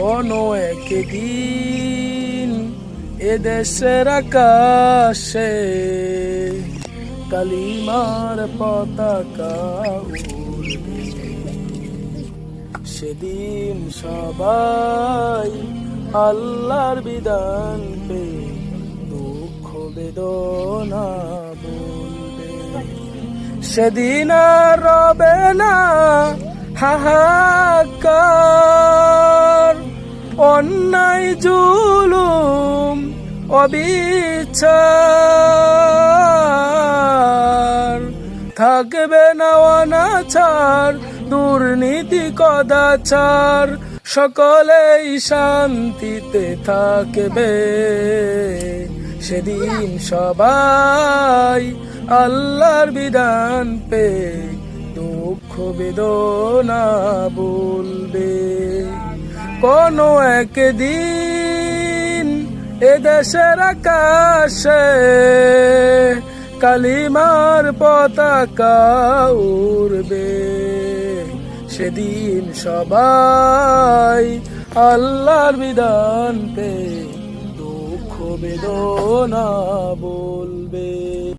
কোনো একদিন এদেশের আকাশে কালিমার পতাকা উড়বে। সেদিন সবাই আল্লাহর বিধান পে দুঃখ বেদনা বলবে। সেদিন আর রবে না হাহাকার, অন্যায় জুলুম অবিচার, থাকবে না অনাচার দুর্নীতি কদাচার, সকলেই শান্তিতে থাকবে। সেদিন সবাই আল্লাহর বিধান পে দুঃখ বেদনা বলবে। কোনো একদিন এদেশের আকাশে কালিমার পতাকা উড়বে। সেদিন সবাই আল্লাহর বিধান পে দুঃখ বেদনা বলবে।